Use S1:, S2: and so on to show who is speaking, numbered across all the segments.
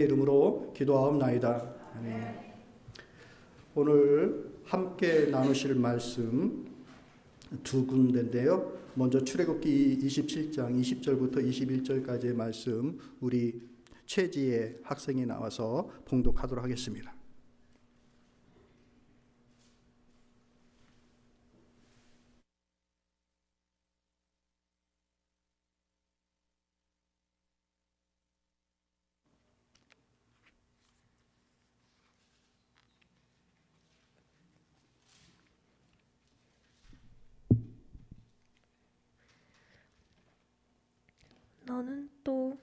S1: 이름으로 기도하옵나이다. 아멘. 오늘 함께 나누실 말씀 두 군데인데요. 먼저 출애굽기 27장 20절부터 21절까지의 말씀 우리 최지혜 학생이 나와서 봉독하도록 하겠습니다.
S2: 너는 또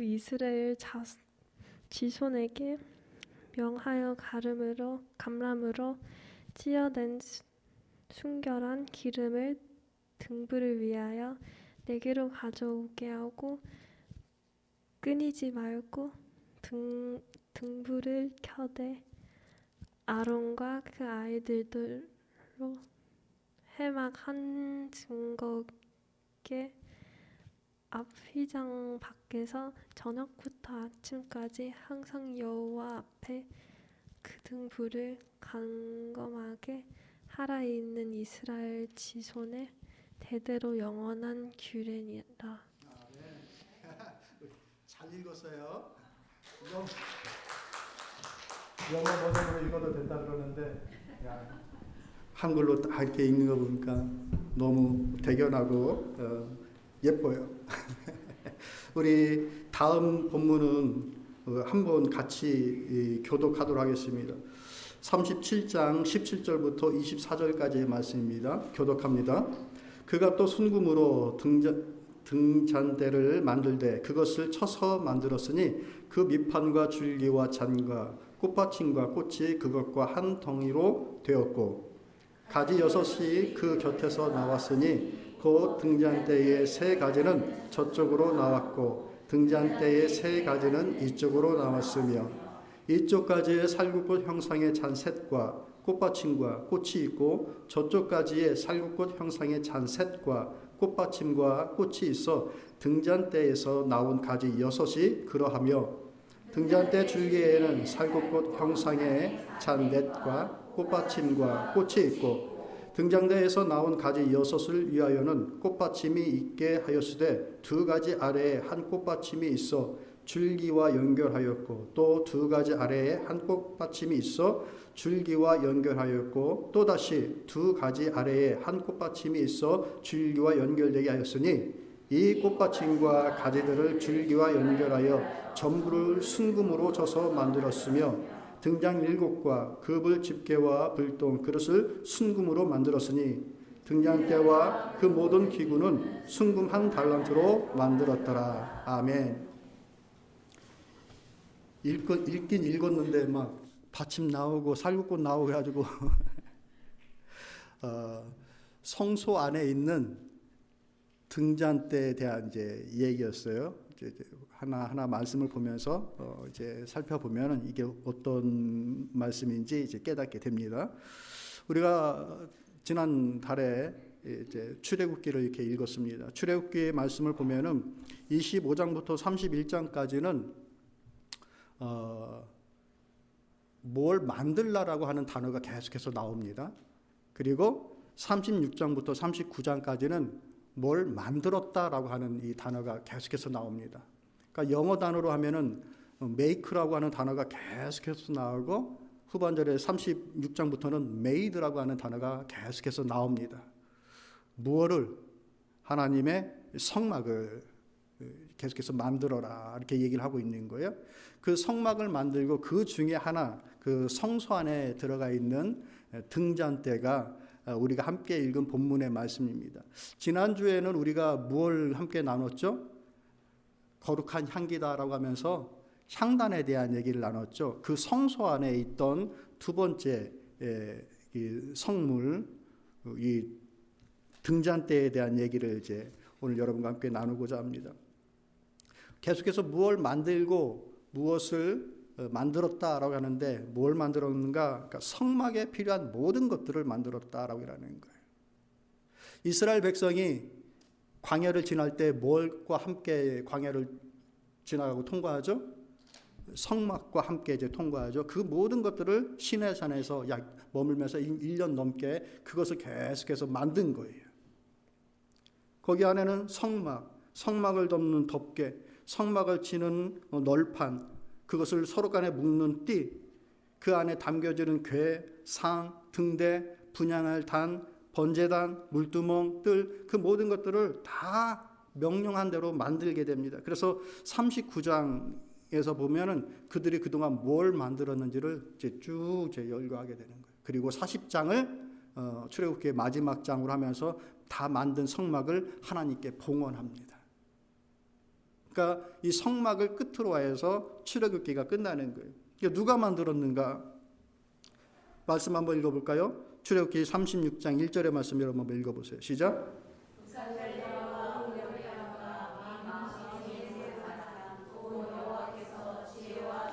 S2: 이스라엘 지손에게 명하여 감람으로 찌어낸 순결한 기름을 등불을 위하여 내게로 가져오게 하고 끊이지 말고 등불을 켜되 아론과 그 아이들로 해막 한 증거계 앞 휘장 밖에서 저녁부터 아침까지 항상 여호와 앞에 그 등불을 강검하게 하라. 있는 이스라엘 지손의 대대로 영원한 규례니라.
S1: 잘 읽었어요. 영어 버전으로 읽어도 된다 그러는데 한글로 다 이렇게 읽는 거 보니까 너무 대견하고 예뻐요. 우리 다음 본문은 한번 같이 교독하도록 하겠습니다. 37장 17절부터 24절까지의 말씀입니다. 교독합니다. 그가 또 순금으로 등잔대를 만들되 그것을 쳐서 만들었으니 그 밑판과 줄기와 잔과 꽃받침과 꽃이 그것과 한 덩이로 되었고 가지 6이 그 곁에서 나왔으니 그 등잔대의 3가지는 저쪽으로 나왔고 등잔대의 3가지는 이쪽으로 나왔으며 이쪽 가지에 살구꽃 형상의 잔셋과 꽃받침과 꽃이 있고 저쪽 가지에 살구꽃 형상의 잔셋과 꽃받침과 꽃이 있어 등잔대에서 나온 가지 6이 그러하며 등잔대 줄기에는 살구꽃 형상의 잔넷과 꽃받침과 꽃이 있고 등잔대에서 나온 가지 6을 위하여는 꽃받침이 있게 하였으되 2가지 아래에 한 꽃받침이 있어 줄기와 연결하였고 또 2가지 아래에 한 꽃받침이 있어 줄기와 연결하였고 또다시 2가지 아래에 한 꽃받침이 있어 줄기와 연결되게 하였으니 이 꽃받침과 가지들을 줄기와 연결하여 전부를 순금으로 져서 만들었으며 등잔 7과 그불 집게와 불똥 그릇을 순금으로 만들었으니 등잔대와 그 모든 기구는 순금 1달란트로 만들었더라. 아멘. 읽긴 읽었는데 막 받침 나오고 살구꽃 나오고 해가지고 성소 안에 있는 등잔대에 대한 이제 얘기였어요. 이제 하나 말씀을 보면서 이제 살펴보면 이게 어떤 말씀인지 이제 깨닫게 됩니다. 우리가 지난 달에 이제 출애굽기를 이렇게 읽었습니다. 출애굽기의 말씀을 보면은 25장부터 31장까지는 뭘 만들라라고 하는 단어가 계속해서 나옵니다. 그리고 36장부터 39장까지는 뭘 만들었다라고 하는 이 단어가 계속해서 나옵니다. 그러니까 영어 단어로 하면은 make라고 하는 단어가 계속해서 나오고 후반절에 36장부터는 made라고 하는 단어가 계속해서 나옵니다. 무엇을? 하나님의 성막을 계속해서 만들어라 이렇게 얘기를 하고 있는 거예요. 그 성막을 만들고 그 중에 하나 그 성소 안에 들어가 있는 등잔대가 우리가 함께 읽은 본문의 말씀입니다. 지난주에는 우리가 무엇을 함께 나눴죠? 거룩한 향기다라고 하면서 향단에 대한 얘기를 나눴죠. 그 성소 안에 있던 두 번째 이 성물, 이 등잔대에 대한 얘기를 이제 오늘 여러분과 함께 나누고자 합니다. 계속해서 무엇을 만들고 무엇을 만들었다라고 하는데 뭘 만들었는가? 그러니까 성막에 필요한 모든 것들을 만들었다라고 하는 거예요. 이스라엘 백성이 광야를 지날 때 뭘과 함께 광야를 지나가고 통과하죠? 성막과 함께 이제 통과하죠. 그 모든 것들을 시내산에서 머물면서 1년 넘게 그것을 계속해서 만든 거예요. 거기 안에는 성막을 덮는 덮개, 성막을 치는 널판, 그것을 서로 간에 묶는 띠, 그 안에 담겨지는 궤, 상, 등대, 분향할 단, 번제단, 물두멍, 뜰, 그 모든 것들을 다 명령한 대로 만들게 됩니다. 그래서 39장에서 보면은 그들이 그동안 뭘 만들었는지를 이제 쭉 열거하게 되는 거예요. 그리고 40장을 출애굽기의 마지막 장으로 하면서 다 만든 성막을 하나님께 봉헌합니다. 그러니까 이 성막을 끝으로 해서 출애굽기가 끝나는 거예요. 누가 만들었는가? 말씀 한번 읽어볼까요? 출애굽기 36장 1절의 말씀 여러분 한번 읽어보세요. 시작.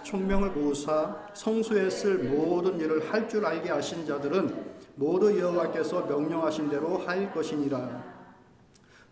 S1: 총명을 보사 성소에 쓸 모든 일을 할 줄 알게 하신 자들은 모두 여호와께서 명령하신 대로 할 것이니라.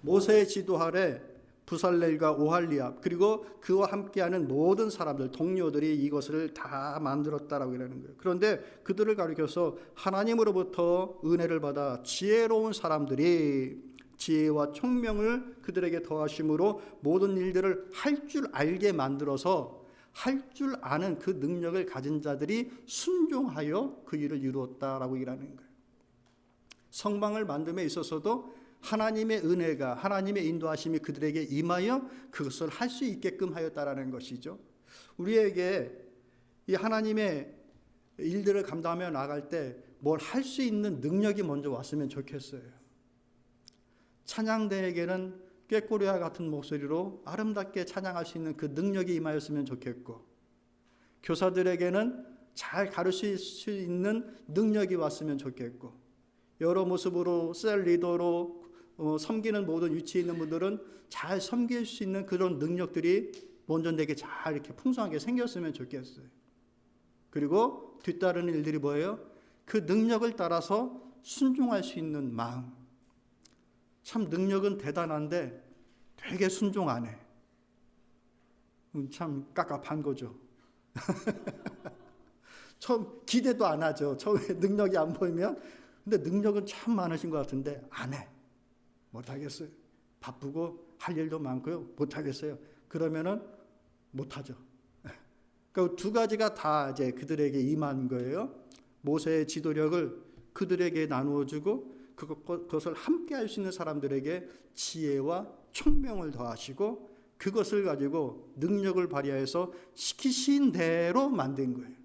S1: 모세의 지도 아래 부살렐과 오할리압 그리고 그와 함께하는 모든 사람들 동료들이 이것을 다 만들었다라고 이러는 거예요. 그런데 그들을 가리켜서 하나님으로부터 은혜를 받아 지혜로운 사람들이 지혜와 총명을 그들에게 더하심으로 모든 일들을 할 줄 알게 만들어서 할 줄 아는 그 능력을 가진 자들이 순종하여 그 일을 이루었다라고 일하는 거예요. 성방을 만듦에 있어서도 하나님의 은혜가 하나님의 인도하심이 그들에게 임하여 그것을 할 수 있게끔 하였다라는 것이죠. 우리에게 이 하나님의 일들을 감당하며 나갈 때 뭘 할 수 있는 능력이 먼저 왔으면 좋겠어요. 찬양대에게는 꾀꼬리와 같은 목소리로 아름답게 찬양할 수 있는 그 능력이 임하였으면 좋겠고, 교사들에게는 잘 가르칠 수 있는 능력이 왔으면 좋겠고, 여러 모습으로 셀 리더로 섬기는 모든 위치에 있는 분들은 잘 섬길 수 있는 그런 능력들이 먼저 내게 잘 이렇게 풍성하게 생겼으면 좋겠어요. 그리고 뒤따르는 일들이 뭐예요? 그 능력을 따라서 순종할 수 있는 마음. 참 능력은 대단한데 되게 순종 안 해. 참 깝깝한 거죠. 처음 기대도 안 하죠. 처음에 능력이 안 보이면. 근데 능력은 참 많으신 것 같은데 안 해. 못하겠어요. 바쁘고 할 일도 많고요. 못하겠어요. 그러면은 못하죠. 그러니까 두 가지가 다 이제 그들에게 임한 거예요. 모세의 지도력을 그들에게 나누어 주고 그것을 함께 할 수 있는 사람들에게 지혜와 총명을 더하시고 그것을 가지고 능력을 발휘해서 시키신 대로 만든 거예요.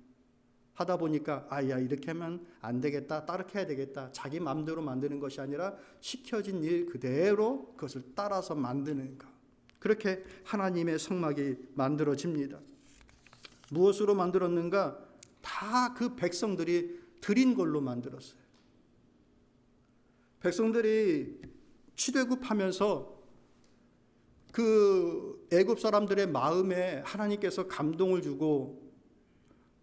S1: 하다 보니까 야 이렇게 하면 안 되겠다, 따르게 해야 되겠다, 자기 마음대로 만드는 것이 아니라 시켜진 일 그대로 그것을 따라서 만드는 것. 그렇게 하나님의 성막이 만들어집니다. 무엇으로 만들었는가? 다 그 백성들이 드린 걸로 만들었어요. 백성들이 출애굽하면서 그 애굽 사람들의 마음에 하나님께서 감동을 주고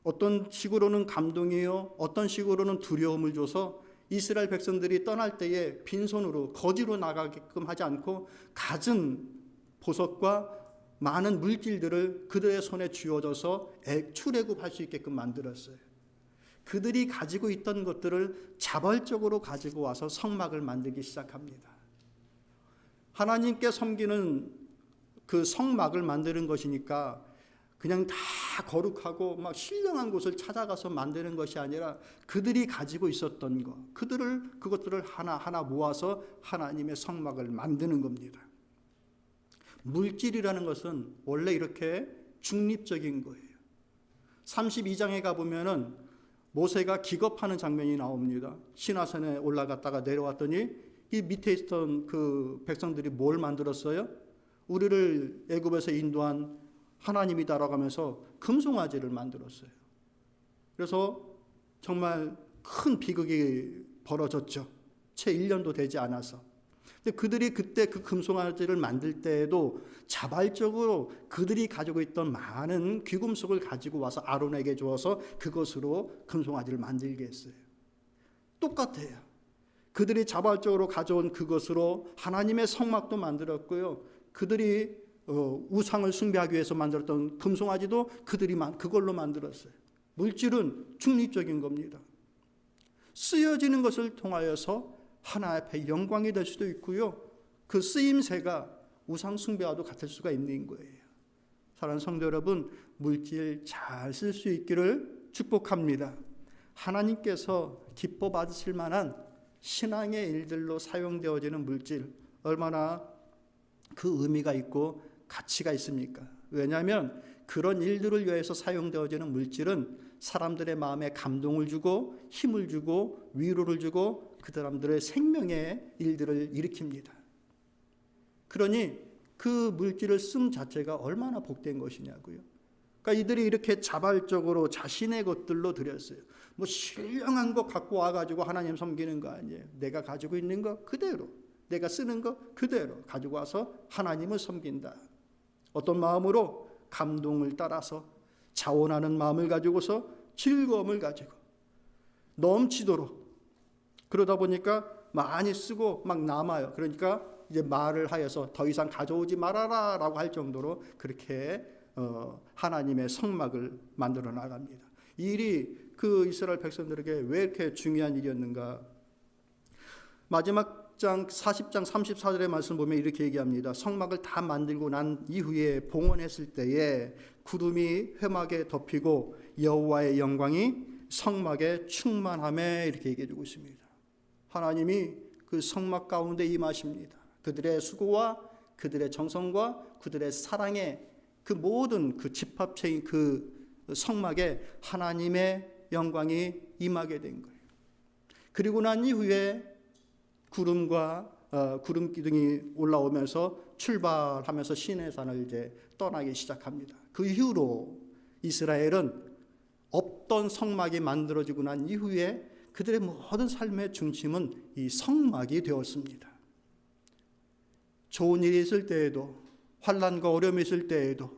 S1: 어떤 식으로는 감동이요, 어떤 식으로는 두려움을 줘서 이스라엘 백성들이 떠날 때에 빈손으로 거지로 나가게끔 하지 않고 갖은 보석과 많은 물질들을 그들의 손에 쥐어줘서 출애굽할 수 있게끔 만들었어요. 그들이 가지고 있던 것들을 자발적으로 가지고 와서 성막을 만들기 시작합니다. 하나님께 섬기는 그 성막을 만드는 것이니까 그냥 다 거룩하고 막 신령한 곳을 찾아가서 만드는 것이 아니라 그들이 가지고 있었던 것, 그것들을 하나하나 모아서 하나님의 성막을 만드는 겁니다. 물질이라는 것은 원래 이렇게 중립적인 거예요. 32장에 가보면은 모세가 기겁하는 장면이 나옵니다. 시나산에 올라갔다가 내려왔더니 이 밑에 있던 그 백성들이 뭘 만들었어요? 우리를 애굽에서 인도한 하나님이다라고 하면서 금송아지를 만들었어요. 그래서 정말 큰 비극이 벌어졌죠. 채 1년도 되지 않아서. 근데 그들이 그때 그 금송아지를 만들 때에도 자발적으로 그들이 가지고 있던 많은 귀금속을 가지고 와서 아론에게 주어서 그것으로 금송아지를 만들게 했어요. 똑같아요. 그들이 자발적으로 가져온 그것으로 하나님의 성막도 만들었고요. 그들이 우상을 숭배하기 위해서 만들었던 금송아지도 그걸로 만들었어요. 물질은 중립적인 겁니다. 쓰여지는 것을 통하여서 하나 앞에 영광이 될 수도 있고요. 그 쓰임새가 우상 숭배와도 같을 수가 있는 거예요. 사랑하는 성도 여러분, 물질 잘 쓸 수 있기를 축복합니다. 하나님께서 기뻐 받으실 만한 신앙의 일들로 사용되어지는 물질, 얼마나 그 의미가 있고 가치가 있습니까? 왜냐하면 그런 일들을 위해서 사용되어지는 물질은 사람들의 마음에 감동을 주고 힘을 주고 위로를 주고 그 사람들의 생명의 일들을 일으킵니다. 그러니 그 물질을 쓴 자체가 얼마나 복된 것이냐고요. 그러니까 이들이 이렇게 자발적으로 자신의 것들로 드렸어요. 뭐 신령한 거 갖고 와가지고 하나님 섬기는 거 아니에요. 내가 가지고 있는 거 그대로, 내가 쓰는 거 그대로 가지고 와서 하나님을 섬긴다. 어떤 마음으로? 감동을 따라서 자원하는 마음을 가지고서 즐거움을 가지고 넘치도록. 그러다 보니까 많이 쓰고 막 남아요. 그러니까 이제 말을 하여서 더 이상 가져오지 말아라 라고 할 정도로 그렇게 하나님의 성막을 만들어 나갑니다. 이 일이 그 이스라엘 백성들에게 왜 이렇게 중요한 일이었는가? 마지막 장 40장 34절의 말씀 보면 이렇게 얘기합니다. 성막을 다 만들고 난 이후에 봉헌했을 때에 구름이 회막에 덮이고 여호와의 영광이 성막에 충만함에 이렇게 얘기해 주고 있습니다. 하나님이 그 성막 가운데 임하십니다. 그들의 수고와 그들의 정성과 그들의 사랑의 그 모든 그 집합체인 그 성막에 하나님의 영광이 임하게 된 거예요. 그리고 난 이후에 구름과 구름 기둥이 올라오면서 출발하면서 시내산을 이제 떠나기 시작합니다. 그 이후로 이스라엘은 없던 성막이 만들어지고 난 이후에 그들의 모든 삶의 중심은 이 성막이 되었습니다. 좋은 일이 있을 때에도 환난과 어려움이 있을 때에도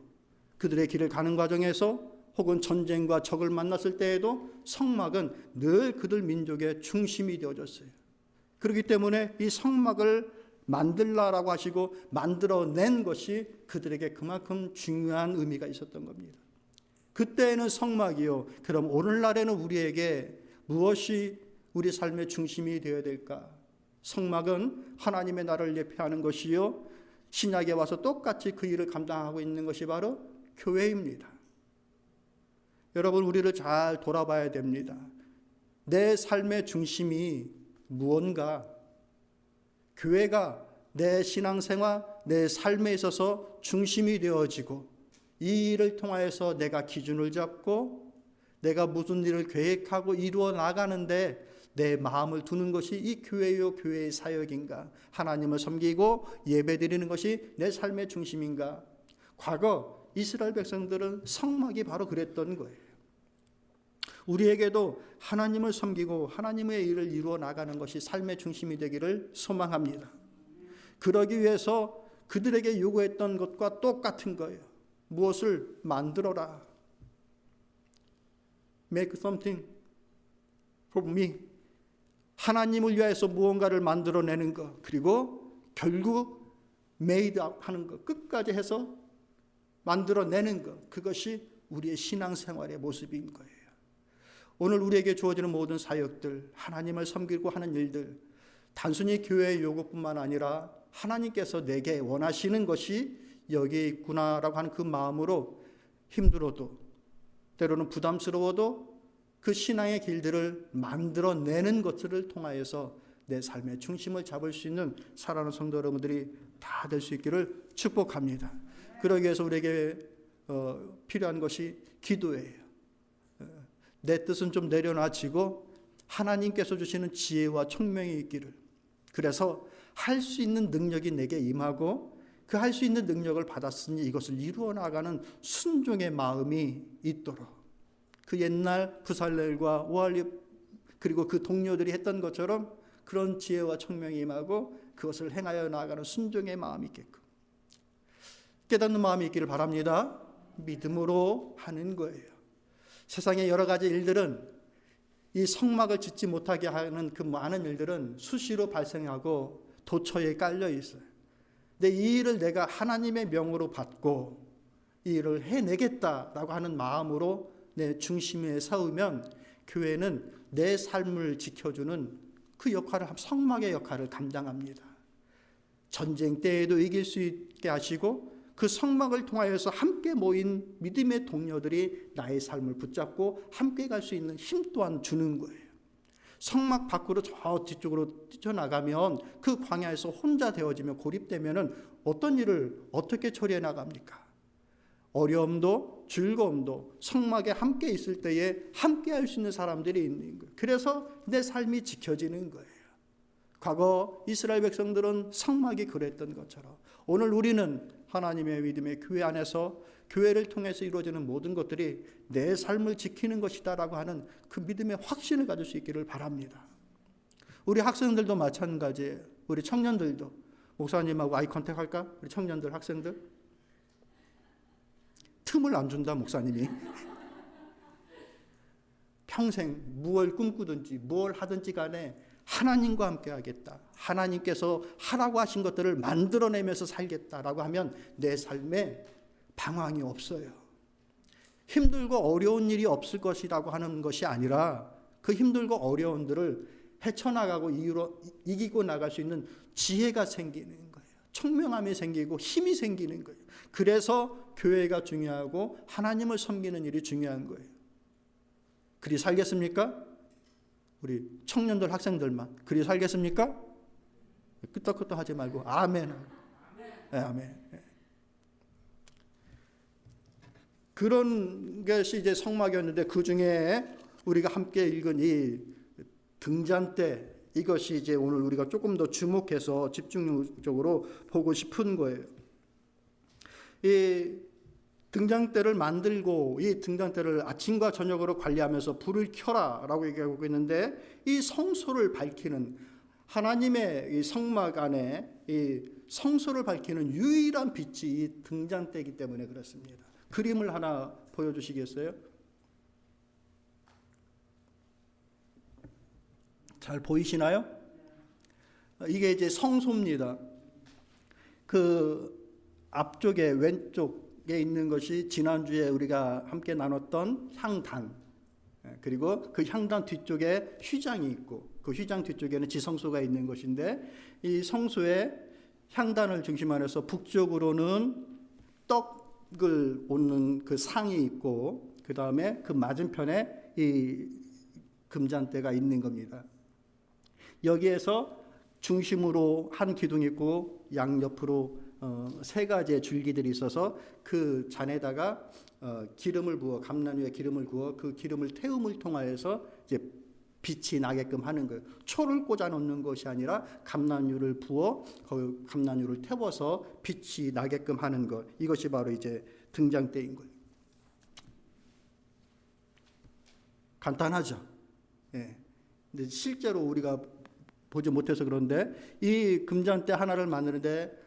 S1: 그들의 길을 가는 과정에서 혹은 전쟁과 적을 만났을 때에도 성막은 늘 그들 민족의 중심이 되어졌어요. 그렇기 때문에 이 성막을 만들라라고 하시고 만들어낸 것이 그들에게 그만큼 중요한 의미가 있었던 겁니다. 그때는 성막이요. 그럼 오늘날에는 우리에게 무엇이 우리 삶의 중심이 되어야 될까? 성막은 하나님의 나라를 예표하는 것이요. 신약에 와서 똑같이 그 일을 감당하고 있는 것이 바로 교회입니다. 여러분, 우리를 잘 돌아봐야 됩니다. 내 삶의 중심이 무언가? 교회가 내 신앙생활, 내 삶에 있어서 중심이 되어지고 이 일을 통하여서 내가 기준을 잡고 내가 무슨 일을 계획하고 이루어 나가는데 내 마음을 두는 것이 이 교회요 교회의 사역인가? 하나님을 섬기고 예배드리는 것이 내 삶의 중심인가? 과거 이스라엘 백성들은 성막이 바로 그랬던 거예요. 우리에게도 하나님을 섬기고 하나님의 일을 이루어 나가는 것이 삶의 중심이 되기를 소망합니다. 그러기 위해서 그들에게 요구했던 것과 똑같은 거예요. 무엇을 만들어라. Make something for me. 하나님을 위해서 무언가를 만들어내는 것, 그리고 결국 made 하는 것, 끝까지 해서 만들어내는 것, 그것이 우리의 신앙생활의 모습인 거예요. 오늘 우리에게 주어지는 모든 사역들, 하나님을 섬기고 하는 일들, 단순히 교회의 요구뿐만 아니라 하나님께서 내게 원하시는 것이 여기에 있구나라고 하는 그 마음으로 힘들어도 때로는 부담스러워도 그 신앙의 길들을 만들어내는 것들을 통하여서 내 삶의 중심을 잡을 수 있는 사랑하는 성도 여러분들이 다 될 수 있기를 축복합니다. 그러기 위해서 우리에게 필요한 것이 기도예요. 내 뜻은 좀 내려놔지고 하나님께서 주시는 지혜와 총명이 있기를, 그래서 할 수 있는 능력이 내게 임하고 그 할 수 있는 능력을 받았으니 이것을 이루어 나가는 순종의 마음이 있도록, 그 옛날 부살렐과 오할립 그리고 그 동료들이 했던 것처럼 그런 지혜와 총명이 임하고 그것을 행하여 나가는 순종의 마음이 있게끔 깨닫는 마음이 있기를 바랍니다. 믿음으로 하는 거예요. 세상의 여러 가지 일들은 이 성막을 짓지 못하게 하는 그 많은 일들은 수시로 발생하고 도처에 깔려 있어요. 근데 이 일을 내가 하나님의 명으로 받고 이 일을 해내겠다라고 하는 마음으로 내 중심에 세우면 교회는 내 삶을 지켜주는 그 역할을, 성막의 역할을 감당합니다. 전쟁 때에도 이길 수 있게 하시고 그 성막을 통하여서 함께 모인 믿음의 동료들이 나의 삶을 붙잡고 함께 갈 수 있는 힘 또한 주는 거예요. 성막 밖으로 저 뒤쪽으로 뛰쳐나가면 그 광야에서 혼자 되어지면 고립되면 어떤 일을 어떻게 처리해 나갑니까? 어려움도 즐거움도 성막에 함께 있을 때에 함께 할 수 있는 사람들이 있는 거예요. 그래서 내 삶이 지켜지는 거예요. 과거 이스라엘 백성들은 성막이 그랬던 것처럼 오늘 우리는 하나님의 믿음의 교회 안에서 교회를 통해서 이루어지는 모든 것들이 내 삶을 지키는 것이다라고 하는 그 믿음의 확신을 가질 수 있기를 바랍니다. 우리 학생들도 마찬가지예요. 우리 청년들도 목사님하고 아이 컨택 할까? 우리 청년들, 학생들 틈을 안 준다 목사님이. 평생 무엇을 꿈꾸든지 무엇을 하든지 간에 하나님과 함께 하겠다. 하나님께서 하라고 하신 것들을 만들어내면서 살겠다라고 하면 내 삶에 방황이 없어요. 힘들고 어려운 일이 없을 것이라고 하는 것이 아니라 그 힘들고 어려운 들을 헤쳐나가고 이기고 나갈 수 있는 지혜가 생기는 거예요. 청명함이 생기고 힘이 생기는 거예요. 그래서 교회가 중요하고 하나님을 섬기는 일이 중요한 거예요. 그리 살겠습니까? 우리 청년들, 학생들만 그리 살겠습니까? 끄떡끄떡 하지 말고 아멘. 네, 아멘. 그런 것이 이제 성막이었는데 그 중에 우리가 함께 읽은 이 등잔대, 이것이 이제 오늘 우리가 조금 더 주목해서 집중적으로 보고 싶은 거예요. 이 등잔대를 만들고 이 등잔대를 아침과 저녁으로 관리하면서 불을 켜라라고 얘기하고 있는데 이 성소를 밝히는 하나님의 이 성막 안에 이 성소를 밝히는 유일한 빛이 이 등잔대이기 때문에 그렇습니다. 그림을 하나 보여주시겠어요? 잘 보이시나요? 이게 이제 성소입니다. 그 앞쪽에 왼쪽에 있는 것이 지난주에 우리가 함께 나눴던 향단, 그리고 그 향단 뒤쪽에 휘장이 있고 그 휘장 뒤쪽에는 지성소가 있는 것인데 이 성소의 향단을 중심으로 해서 북쪽으로는 떡을 얹는 그 상이 있고 그 다음에 그 맞은편에 이 금잔대가 있는 겁니다. 여기에서 중심으로 한 기둥이 있고 양옆으로 세 가지의 줄기들이 있어서 그 잔에다가 기름을 부어, 감람유에 기름을 부어 그 기름을 태움을 통하여서 이제 빛이 나게끔 하는 거예요. 초를 꽂아 놓는 것이 아니라 감람유를 부어 그 감람유를 태워서 빛이 나게끔 하는 것, 이것이 바로 이제 등잔대인 거예요. 간단하죠. 예. 근데 실제로 우리가 보지 못해서 그런데 이 금잔대 하나를 만드는데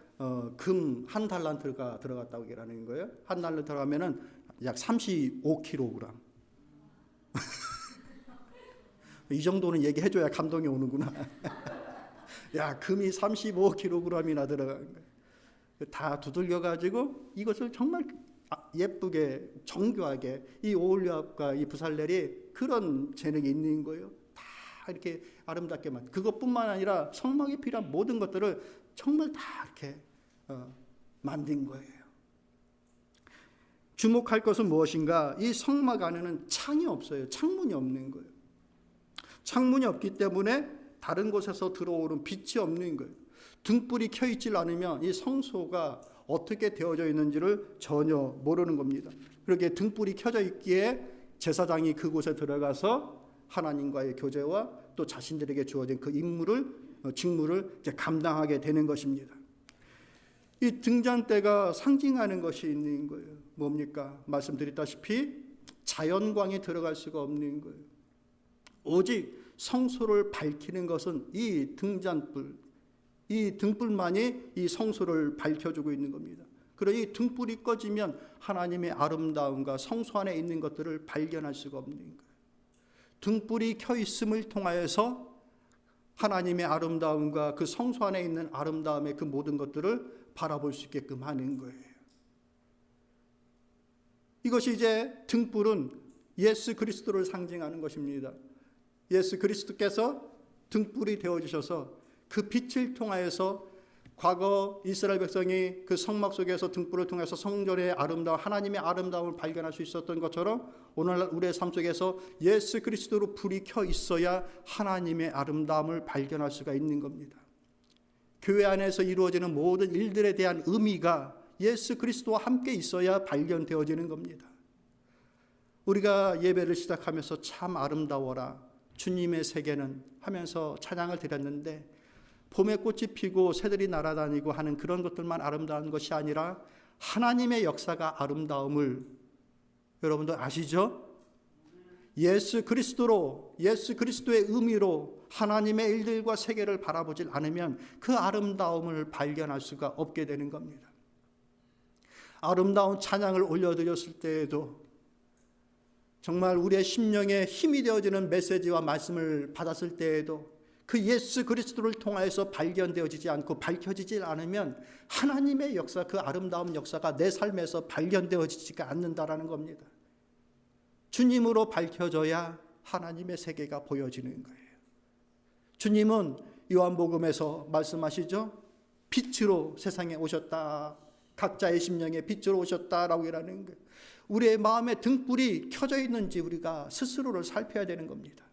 S1: 금 한 달란트가 들어갔다고 얘기하는 거예요. 한 달란트 들어가면은 약 35kg. 이 정도는 얘기해줘야 감동이 오는구나. 야, 금이 35kg이나 들어간 거예요. 다 두들겨가지고 이것을 정말 예쁘게 정교하게 이 오올리압과 이 부살렐이 그런 재능이 있는 거예요. 다 이렇게 아름답게 그것뿐만 아니라 성막에 필요한 모든 것들을 정말 다 이렇게 만든 거예요. 주목할 것은 무엇인가? 이 성막 안에는 창이 없어요. 창문이 없는 거예요. 창문이 없기 때문에 다른 곳에서 들어오는 빛이 없는 거예요. 등불이 켜 있질 않으면 이 성소가 어떻게 되어져 있는지를 전혀 모르는 겁니다. 그렇게 등불이 켜져 있기에 제사장이 그곳에 들어가서 하나님과의 교제와 또 자신들에게 주어진 그 직무를 이제 감당하게 되는 것입니다. 이 등잔대가 상징하는 것이 있는 거예요. 뭡니까? 말씀드렸다시피 자연광이 들어갈 수가 없는 거예요. 오직 성소를 밝히는 것은 이 등잔불, 이 등불만이 이 성소를 밝혀주고 있는 겁니다. 그러니 이 등불이 꺼지면 하나님의 아름다움과 성소 안에 있는 것들을 발견할 수가 없는 거예요. 등불이 켜 있음을 통하여서 하나님의 아름다움과 그 성소 안에 있는 아름다움의 그 모든 것들을 바라볼 수 있게끔 하는 거예요. 이것이 이제 등불은 예수 그리스도를 상징하는 것입니다. 예수 그리스도께서 등불이 되어주셔서 그 빛을 통하여서 과거 이스라엘 백성이 그 성막 속에서 등불을 통해서 성전의 아름다움, 하나님의 아름다움을 발견할 수 있었던 것처럼 오늘날 우리의 삶 속에서 예수 그리스도로 불이 켜 있어야 하나님의 아름다움을 발견할 수가 있는 겁니다. 교회 안에서 이루어지는 모든 일들에 대한 의미가 예수 그리스도와 함께 있어야 발견되어지는 겁니다. 우리가 예배를 시작하면서 참 아름다워라, 주님의 세계는 하면서 찬양을 드렸는데 봄에 꽃이 피고 새들이 날아다니고 하는 그런 것들만 아름다운 것이 아니라 하나님의 역사가 아름다움을 여러분들 아시죠? 예수 그리스도로, 예수 그리스도의 의미로 하나님의 일들과 세계를 바라보질 않으면 그 아름다움을 발견할 수가 없게 되는 겁니다. 아름다운 찬양을 올려드렸을 때에도 정말 우리의 심령에 힘이 되어지는 메시지와 말씀을 받았을 때에도 그 예수 그리스도를 통하여서 발견되어지지 않고 밝혀지지 않으면 하나님의 역사, 그 아름다운 역사가 내 삶에서 발견되어지지가 않는다라는 겁니다. 주님으로 밝혀져야 하나님의 세계가 보여지는 거예요. 주님은 요한복음에서 말씀하시죠. 빛으로 세상에 오셨다. 각자의 심령에 빛으로 오셨다라고 이라는 거예요. 우리의 마음에 등불이 켜져 있는지 우리가 스스로를 살펴야 되는 겁니다.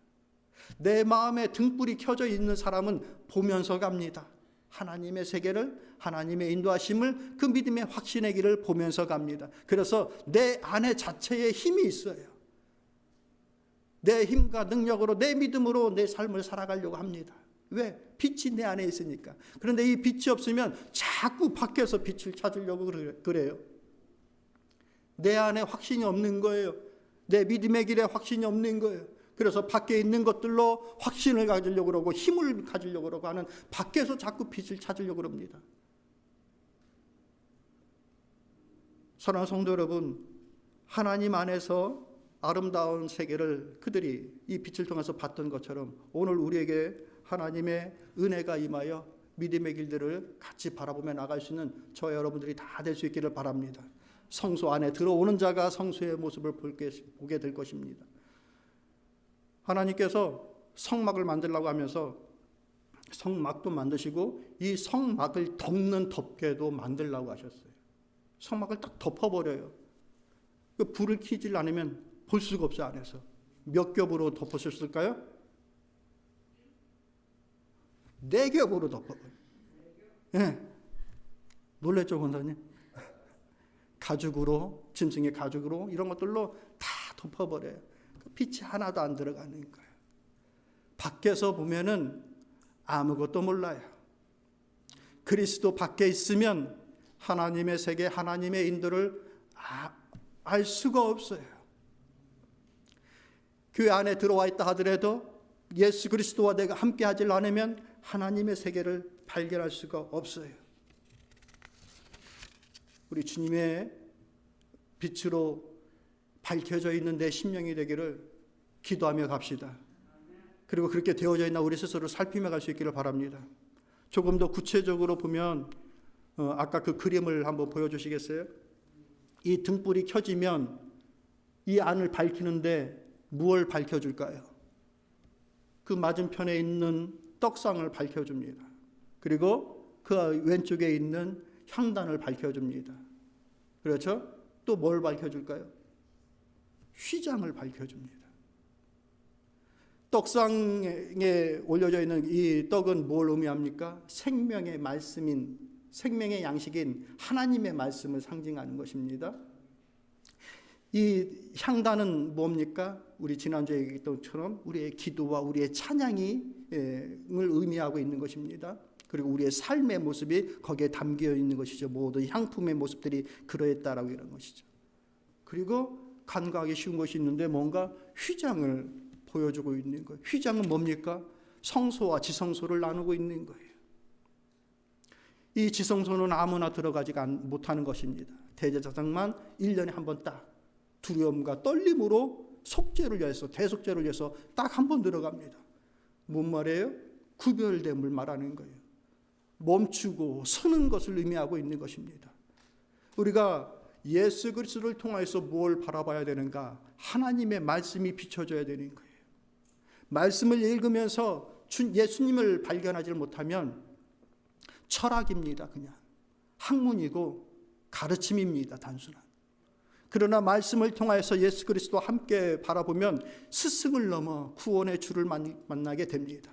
S1: 내 마음에 등불이 켜져 있는 사람은 보면서 갑니다. 하나님의 세계를, 하나님의 인도하심을, 그 믿음의 확신의 길을 보면서 갑니다. 그래서 내 안에 자체에 힘이 있어요. 내 힘과 능력으로, 내 믿음으로 내 삶을 살아가려고 합니다. 왜? 빛이 내 안에 있으니까. 그런데 이 빛이 없으면 자꾸 밖에서 빛을 찾으려고 그래요. 내 안에 확신이 없는 거예요. 내 믿음의 길에 확신이 없는 거예요. 그래서 밖에 있는 것들로 확신을 가지려고 그러고 힘을 가지려고 그러고 하는, 밖에서 자꾸 빛을 찾으려고 그럽니다. 사랑하는 성도 여러분, 하나님 안에서 아름다운 세계를 그들이 이 빛을 통해서 봤던 것처럼 오늘 우리에게 하나님의 은혜가 임하여 믿음의 길들을 같이 바라보며 나갈 수 있는 저와 여러분들이 다 될 수 있기를 바랍니다. 성소 안에 들어오는 자가 성소의 모습을 보게 될 것입니다. 하나님께서 성막을 만들려고 하면서 성막도 만드시고 이 성막을 덮는 덮개도 만들려고 하셨어요. 성막을 딱 덮어버려요. 그 불을 켜지 않으면 볼 수가 없어요. 안에서 몇 겹으로 덮으셨을까요? 4겹으로 덮어버려요. 네. 놀랬죠, 권사님? 가죽으로, 짐승의 가죽으로 이런 것들로 다 덮어버려요. 빛이 하나도 안 들어가는 거예요. 밖에서 보면은 아무것도 몰라요. 그리스도 밖에 있으면 하나님의 세계, 하나님의 인도를 알 수가 없어요. 교회 안에 들어와 있다 하더라도 예수 그리스도와 내가 함께 하지 않으면 하나님의 세계를 발견할 수가 없어요. 우리 주님의 빛으로 밝혀져 있는 내 심령이 되기를 기도하며 갑시다. 그리고 그렇게 되어져 있나 우리 스스로 살피며 갈 수 있기를 바랍니다. 조금 더 구체적으로 보면 아까 그 그림을 한번 보여주시겠어요? 이 등불이 켜지면 이 안을 밝히는데 무엇을 밝혀줄까요? 그 맞은편에 있는 떡상을 밝혀줍니다. 그리고 그 왼쪽에 있는 향단을 밝혀줍니다. 그렇죠? 또 뭘 밝혀줄까요? 휘장을 밝혀줍니다. 떡상에 올려져 있는 이 떡은 뭘 의미합니까? 생명의 말씀인, 생명의 양식인 하나님의 말씀을 상징하는 것입니다. 이 향단은 뭡니까? 우리 지난주에 얘기했던 것처럼 우리의 기도와 우리의 찬양을 의미하고 있는 것입니다. 그리고 우리의 삶의 모습이 거기에 담겨 있는 것이죠. 모든 향품의 모습들이 그러했다라고 이런 것이죠. 그리고 간과하기 쉬운 것이 있는데 뭔가 휘장을 보여주고 있는 거예요. 휘장은 뭡니까? 성소와 지성소를 나누고 있는 거예요. 이 지성소는 아무나 들어가지 못하는 것입니다. 대제사장만 1년에 한 번 딱 두려움과 떨림으로 속죄를 위해서, 대속죄를 위해서 딱 한 번 들어갑니다. 뭔 말이에요? 구별됨을 말하는 거예요. 멈추고 서는 것을 의미하고 있는 것입니다. 우리가 예수 그리스도를 통해서 뭘 바라봐야 되는가? 하나님의 말씀이 비춰져야 되는 거예요. 말씀을 읽으면서 예수님을 발견하지 못하면 철학입니다. 그냥 학문이고 가르침입니다. 단순한. 그러나 말씀을 통하여서 예수 그리스도와 함께 바라보면 스승을 넘어 구원의 주를 만나게 됩니다.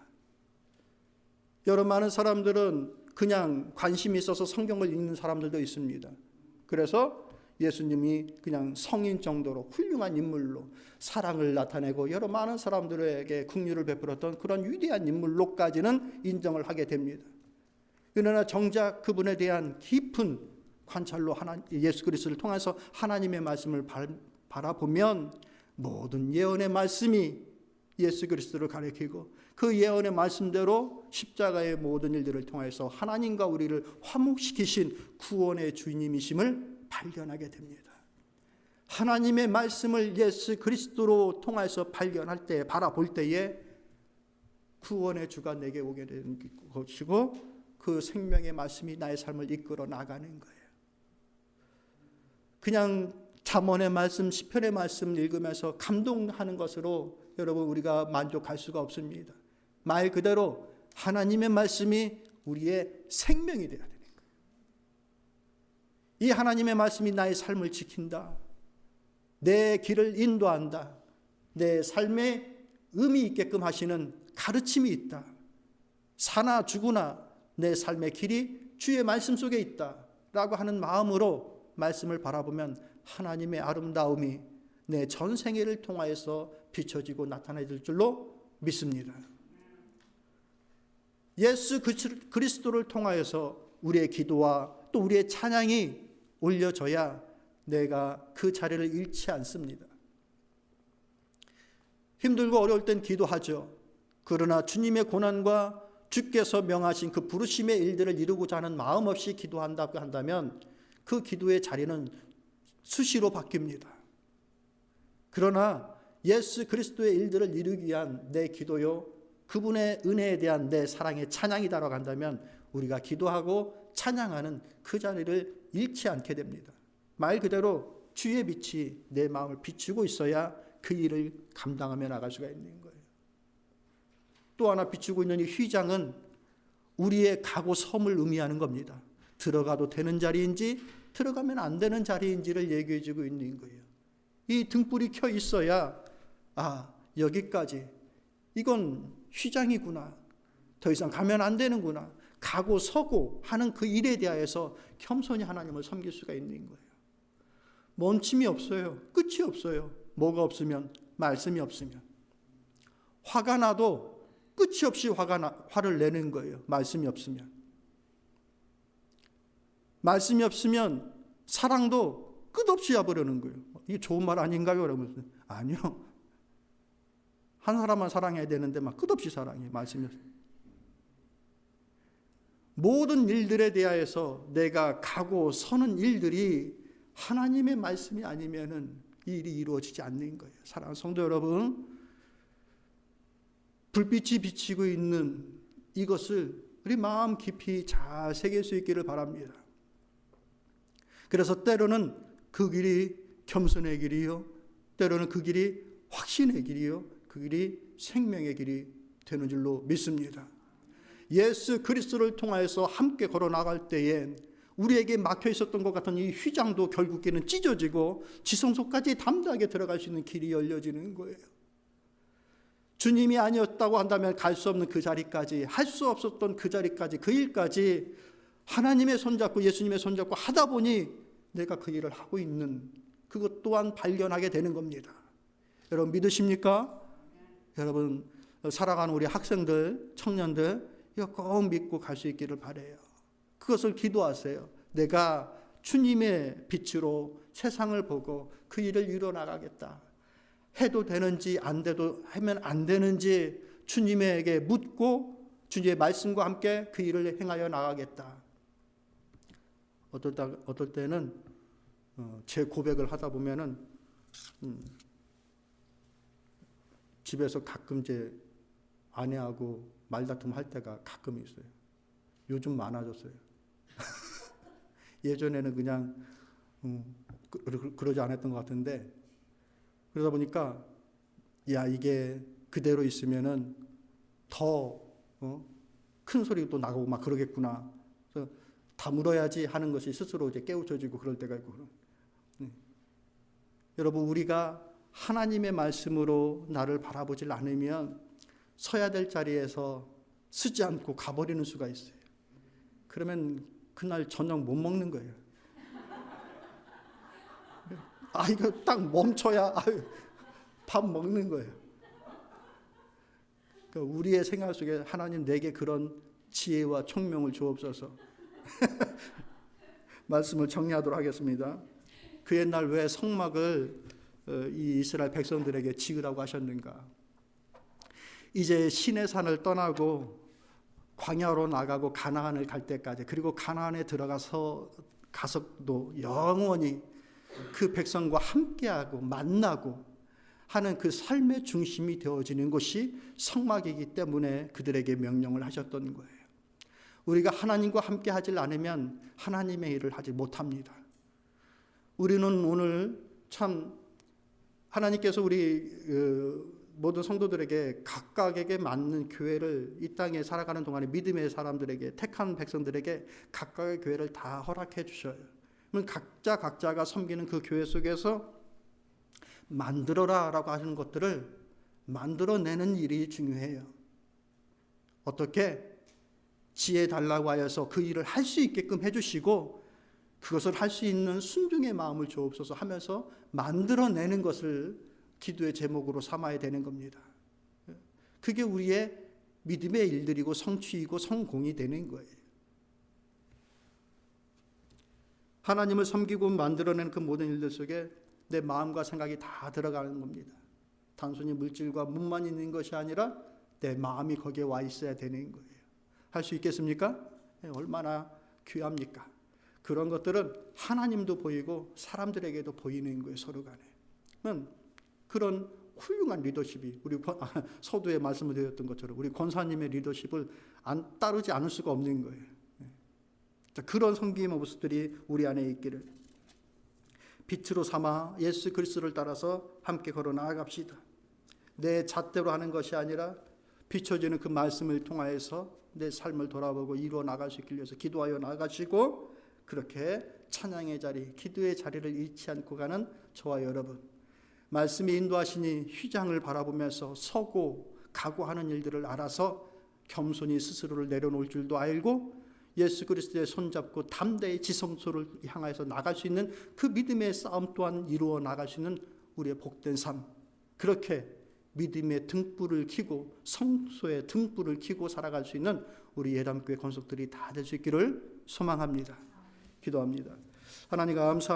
S1: 여러 많은 사람들은 그냥 관심이 있어서 성경을 읽는 사람들도 있습니다. 그래서 예수님이 그냥 성인 정도로 훌륭한 인물로 사랑을 나타내고 여러 많은 사람들에게 긍휼을 베풀었던 그런 위대한 인물로까지는 인정을 하게 됩니다. 그러나 정작 그분에 대한 깊은 관찰로 예수 그리스도를 통해서 하나님의 말씀을 바라보면 모든 예언의 말씀이 예수 그리스도를 가리키고 그 예언의 말씀대로 십자가의 모든 일들을 통해서 하나님과 우리를 화목시키신 구원의 주님이심을 발견하게 됩니다. 하나님의 말씀을 예수 그리스도로 통해서 발견할 때, 바라볼 때에 구원의 주가 내게 오게 되는 것이고 그 생명의 말씀이 나의 삶을 이끌어 나가는 거예요. 그냥 잠언의 말씀, 시편의 말씀 읽으면서 감동하는 것으로 여러분 우리가 만족할 수가 없습니다. 말 그대로 하나님의 말씀이 우리의 생명이 되어야 되는 거예요. 이 하나님의 말씀이 나의 삶을 지킨다. 내 길을 인도한다. 내 삶에 의미 있게끔 하시는 가르침이 있다. 사나 죽으나 내 삶의 길이 주의 말씀 속에 있다 라고 하는 마음으로 말씀을 바라보면 하나님의 아름다움이 내 전생애를 통하여서 비춰지고 나타나질 줄로 믿습니다. 예수 그리스도를 통하여서 우리의 기도와 또 우리의 찬양이 올려져야 내가 그 자리를 잃지 않습니다. 힘들고 어려울 땐 기도하죠. 그러나 주님의 고난과 주께서 명하신 그 부르심의 일들을 이루고자 하는 마음 없이 기도한다고 한다면 그 기도의 자리는 수시로 바뀝니다. 그러나 예수 그리스도의 일들을 이루기 위한 내 기도요, 그분의 은혜에 대한 내 사랑의 찬양이다라고 한다면 우리가 기도하고 찬양하는 그 자리를 잃지 않게 됩니다. 말 그대로 주의 빛이 내 마음을 비추고 있어야 그 일을 감당하며 나갈 수가 있는 거예요. 또 하나 비추고 있는 이 휘장은 우리의 가고 섬을 의미하는 겁니다. 들어가도 되는 자리인지 들어가면 안 되는 자리인지를 얘기해 주고 있는 거예요. 이 등불이 켜 있어야 여기까지 이건 휘장이구나. 더 이상 가면 안 되는구나. 가고 서고 하는 그 일에 대하여서 겸손히 하나님을 섬길 수가 있는 거예요. 멈춤이 없어요. 끝이 없어요. 뭐가 없으면? 말씀이 없으면. 화가 나도 끝이 없이 화를 내는 거예요. 말씀이 없으면. 말씀이 없으면 사랑도 끝없이 해버리는 거예요. 이게 좋은 말 아닌가요? 여러분? 아니요. 한 사람만 사랑해야 되는데 막 끝없이 사랑해. 말씀이 없으면. 모든 일들에 대하여서 내가 가고 서는 일들이 하나님의 말씀이 아니면은 이 일이 이루어지지 않는 거예요. 사랑하는 성도 여러분, 불빛이 비치고 있는 이것을 우리 마음 깊이 잘 새길 수 있기를 바랍니다. 그래서 때로는 그 길이 겸손의 길이요, 때로는 그 길이 확신의 길이요, 그 길이 생명의 길이 되는 줄로 믿습니다. 예수 그리스도를 통하여서 함께 걸어 나갈 때에 우리에게 막혀 있었던 것 같은 이 휘장도 결국에는 찢어지고 지성소까지 담대하게 들어갈 수 있는 길이 열려지는 거예요. 주님이 아니었다고 한다면 갈 수 없는 그 자리까지, 할 수 없었던 그 자리까지, 그 일까지 하나님의 손잡고 예수님의 손잡고 하다 보니 내가 그 일을 하고 있는 그것 또한 발견하게 되는 겁니다. 여러분 믿으십니까? 여러분 살아가는 우리 학생들, 청년들 이거 꼭 믿고 갈 수 있기를 바라요. 그것을 기도하세요. 내가 주님의 빛으로 세상을 보고 그 일을 이뤄나가겠다. 해도 되는지 안 돼도 하면 안 되는지 주님에게 묻고 주님의 말씀과 함께 그 일을 행하여 나가겠다. 어떨 때는 제 고백을 하다 보면은 집에서 가끔 제 아내하고 말다툼 할 때가 가끔 있어요. 요즘 많아졌어요. 예전에는 그냥 그러지 않았던 것 같은데, 그러다 보니까 야, 이게 그대로 있으면은 더 큰 소리가 또 나고 막 그러겠구나. 그래서 다물어야지 하는 것이 스스로 이제 깨우쳐지고 그럴 때가 있고. 여러분, 우리가 하나님의 말씀으로 나를 바라보질 않으면 서야 될 자리에서 쓰지 않고 가버리는 수가 있어요. 그러면 그날 저녁 못 먹는 거예요. 이거 딱 멈춰야 밥 먹는 거예요. 그러니까 우리의 생활 속에 하나님 내게 그런 지혜와 총명을 주옵소서. 말씀을 정리하도록 하겠습니다. 그 옛날 왜 성막을 이 이스라엘 백성들에게 지으라고 하셨는가? 이제 시내산을 떠나고 광야로 나가고 가나안을 갈 때까지, 그리고 가나안에 가서도 영원히 그 백성과 함께하고 만나고 하는 그 삶의 중심이 되어지는 곳이 성막이기 때문에 그들에게 명령을 하셨던 거예요. 우리가 하나님과 함께 하질 않으면 하나님의 일을 하지 못합니다. 우리는 오늘 참 하나님께서 우리 모든 성도들에게 각각에게 맞는 교회를, 이 땅에 살아가는 동안에 믿음의 사람들에게, 택한 백성들에게 각각의 교회를 다 허락해 주셔요. 그러면 각자가 섬기는 그 교회 속에서 만들어라 라고 하시는 것들을 만들어내는 일이 중요해요. 어떻게? 지혜 달라고 하여서 그 일을 할 수 있게끔 해주시고, 그것을 할 수 있는 순종의 마음을 주옵소서 하면서 만들어내는 것을 기도의 제목으로 삼아야 되는 겁니다. 그게 우리의 믿음의 일들이고 성취이고 성공이 되는 거예요. 하나님을 섬기고 만들어내는 그 모든 일들 속에 내 마음과 생각이 다 들어가는 겁니다. 단순히 물질과 문만 있는 것이 아니라 내 마음이 거기에 와 있어야 되는 거예요. 할 수 있겠습니까? 얼마나 귀합니까? 그런 것들은 하나님도 보이고 사람들에게도 보이는 거예요. 서로 간에. 그런 훌륭한 리더십이, 우리 서두에 말씀을 드렸던 것처럼 우리 권사님의 리더십을 따르지 않을 수가 없는 거예요. 그런 섬김의 모습들이 우리 안에 있기를 빛으로 삼아 예수 그리스도를 따라서 함께 걸어 나아갑시다. 내 잣대로 하는 것이 아니라 비춰지는 그 말씀을 통하여서 내 삶을 돌아보고 이루어 나갈 수 있길 위해서 기도하여 나가시고, 그렇게 찬양의 자리, 기도의 자리를 잃지 않고 가는 저와 여러분, 말씀이 인도하시니 휘장을 바라보면서 서고 각오하는 일들을 알아서 겸손히 스스로를 내려놓을 줄도 알고, 예수 그리스도의 손잡고 담대히 지성소를 향해서 나갈 수 있는 그 믿음의 싸움 또한 이루어 나갈 수 있는 우리의 복된 삶, 그렇게 믿음의 등불을 켜고 성소의 등불을 켜고 살아갈 수 있는 우리 예담교회 권속들이 다 될 수 있기를 소망합니다. 기도합니다. 하나님 감사합니다.